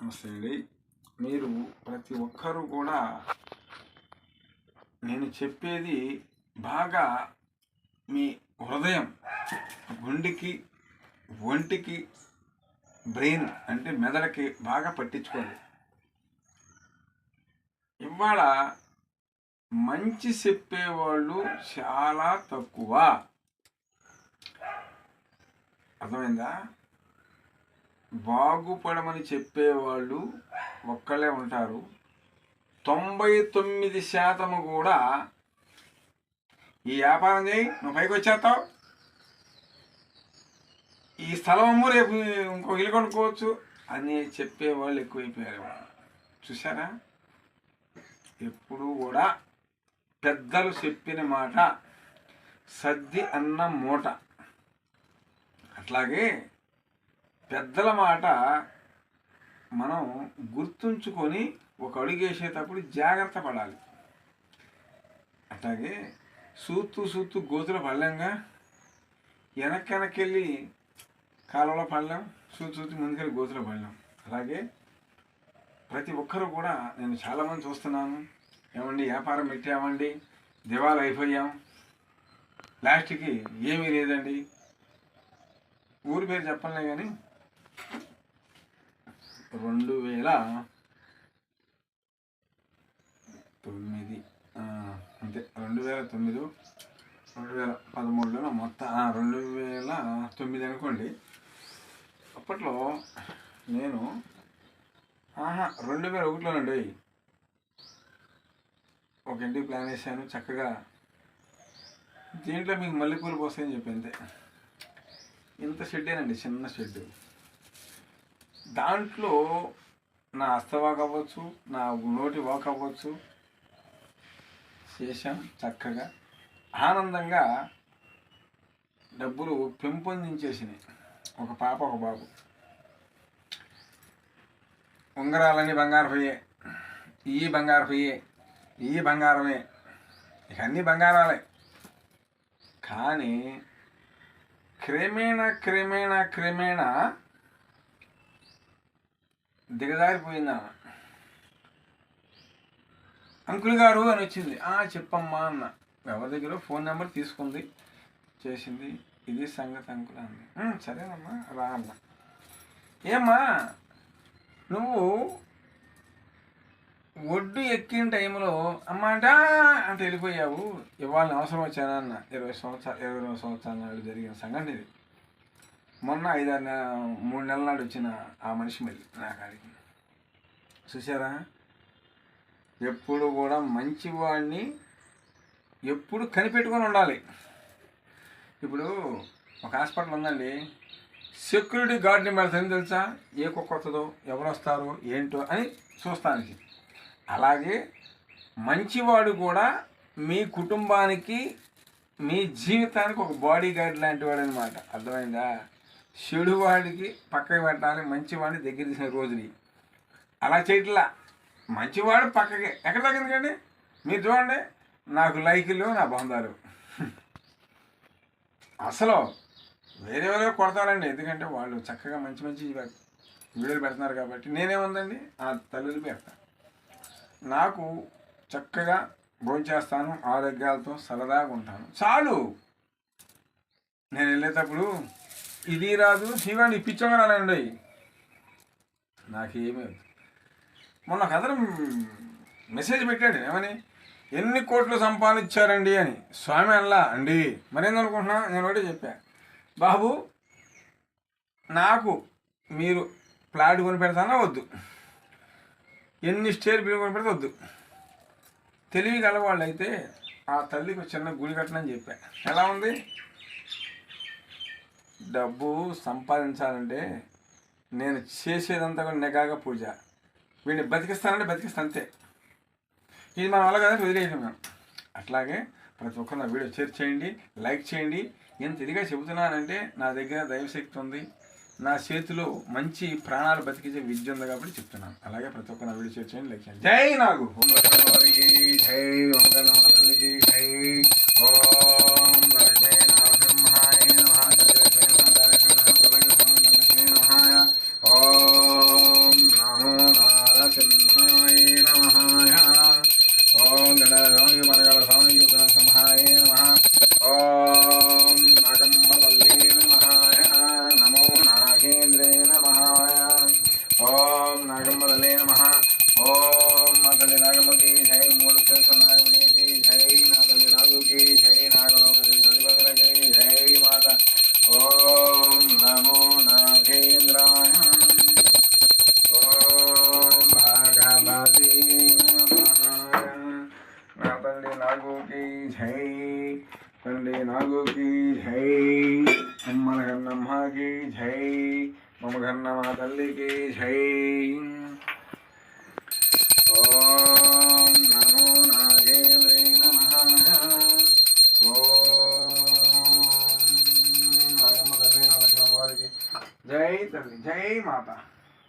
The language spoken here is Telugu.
నమస్తే అండి. మీరు ప్రతి ఒక్కరూ కూడా నేను చెప్పేది బాగా మీ హృదయం, గుండెకి, ఒంటికి, బ్రెయిన్ అంటే మెదడుకి బాగా పట్టించుకోండి. ఇవాళ మంచి చెప్పేవాళ్ళు చాలా తక్కువ. అర్థమైందా? బాగుపడమని చెప్పేవాళ్ళు ఒక్కళ్ళే ఉంటారు. 99% కూడా ఈ వ్యాపారం చేయి, నువ్వు పైకి వచ్చేస్తావు, ఈ స్థలం అమ్ము, రేపు ఇంకో ఇల్లు కొనుక్కోవచ్చు అని చెప్పేవాళ్ళు ఎక్కువైపోయారు. చూసారా? ఎప్పుడు కూడా పెద్దలు చెప్పిన మాట సద్ది అన్న మూట. అట్లాగే పెద్దల మాట మనం గుర్తుంచుకొని ఒక అడుగు వేసేటప్పుడు జాగ్రత్త పడాలి. అట్లాగే సూత్తు గోతులో పడలేంగా, వెనక్కెళ్ళి కాలంలో పడలేం, సూత్తు ముందుకెళ్ళి గోతులో పడలేం. అలాగే ప్రతి ఒక్కరూ కూడా నేను చాలామంది చూస్తున్నాను, ఏమండి వ్యాపారం పెట్టామండి, దివాళా అయిపోయాం, లాస్ట్కి ఏమీ లేదండి. ఊరి పేరు చెప్పలే కానీ 2009 అంతే, 2009 2013లో మొత్తం 2009 అనుకోండి. అప్పట్లో నేను 2001లోనండి ఒక ఇంటికి ప్లాన్ వేసాను చక్కగా. దీంట్లో మీకు మల్లెపూలు పోస్తాయని చెప్పి అంతే, ఇంత షెడ్డేనండి, చిన్న షెడ్. దాంట్లో నా హస్తవాక్ అవ్వచ్చు, నా నోటి వాక్ అవ్వచ్చు, చేశాం చక్కగా. ఆనందంగా డబ్బులు పెంపొందించేసినాయి. ఒక పాప ఒక బాబు. ఉంగరాలన్నీ బంగారు పోయే, ఈ బంగారు పోయే, ఈ బంగారమే, ఇక అన్నీ బంగారాలే. కానీ క్రమేణా దిగజారిపోయిందా. అంకుల్ గారు అని వచ్చింది. చెప్పమ్మా అన్న. ఎవరి దగ్గర ఫోన్ నెంబర్ తీసుకుంది, చేసింది. ఇది సంగతి అంకుల్ అంది. సరేనమ్మా రా అన్న. ఏమ్మా నువ్వు ఒడ్డు ఎక్కిన టైంలో అమ్మ అంటే వెళ్ళిపోయావు, ఇవాళ అవసరం వచ్చానా అన్న. 22 సంవత్సరాల నాడు జరిగిన సంఘటన ఇది. మొన్న 3 నెలల నాడు వచ్చిన ఆ మనిషి మళ్ళీ నా కాడికి. చూసారా? ఎప్పుడు కూడా మంచివాడిని ఎప్పుడు కనిపెట్టుకొని ఉండాలి. ఇప్పుడు ఒక హాస్పిటల్ ఉందండి, సెక్యూరిటీ గార్డ్ని పెడతాను తెలుసా, ఏ కుక్క వస్తుందో, ఎవరు వస్తారో ఏంటో అని చూస్తానికి. అలాగే మంచివాడు కూడా మీ కుటుంబానికి, మీ జీవితానికి ఒక బాడీ గార్డ్ లాంటి వాడు అనమాట. అర్థమైందా? చెడువాడికి పక్కకి పెట్టాలి, మంచివాడిని దగ్గర తీసిన రోజుని. అలా చేయట్లా, మంచివాడు పక్కకి ఎక్కడ తగ్గింది. మీరు చూడండి, నాకు లైకులు, నా బంధాలు అసలు వేరే కొడతారండి. ఎందుకంటే వాళ్ళు చక్కగా మంచి వీడియోలు పెడుతున్నారు కాబట్టి. నేనేముందండి, ఆ తల్లులు పెడతాను. నాకు చక్కగా భోంచేస్తాను, ఆరోగ్యాలతో సరదాగా ఉంటాను, చాలు. నేను వెళ్ళేటప్పుడు ఇది రాదు, శివాన్ని ఇప్పించగా రాలండి, నాకేమీ. మొన్న ఒక అతను మెసేజ్ పెట్టాడు, ఏమని, ఎన్ని కోట్లు సంపాదించారండి అని. స్వామి అలా అండి, మరేందనుకుంటున్నా, నేను ఒకటి చెప్పా, బాబు నాకు మీరు ప్లాట్ కొని పెడతానా వద్దు, ఎన్ని స్టేర్ బిల్లు కొని పెడితే వద్దు. తెలివి గలవాళ్ళు అయితే ఆ తల్లికి చిన్న గుడి కట్టనని చెప్పా. ఎలా ఉంది? డబ్బు సంపాదించాలంటే నేను చేసేదంతా కూడా నిఘాగా పూజ. వీడిని బతికిస్తానంటే బతికిస్తా అంతే. ఇది మనం అలా కదంటే వదిలేసాం మేము. అట్లాగే ప్రతి ఒక్కరు నా వీడియో షేర్ చేయండి, లైక్ చేయండి. ఎంత ఇదిగా చెబుతున్నానంటే నా దగ్గర దైవశక్తి ఉంది, నా చేతిలో మంచి ప్రాణాలు బతికించే విద్య ఉంది కాబట్టి చెప్తున్నాను. అలాగే ప్రతి ఒక్క నా వీడియో షేర్ చేయండి, లైక్ చేయండి. జై నాగు, జై వంగనాథునికి, జై ఓం లక్ష్మీ నరసింహాయ ఓం నమో की जय मम घन्नमा तल्ली की जय ओम नमो नागेन्द्रे नमः ओम नागम्मा तल्ली नमः जय तल्ली जय माता।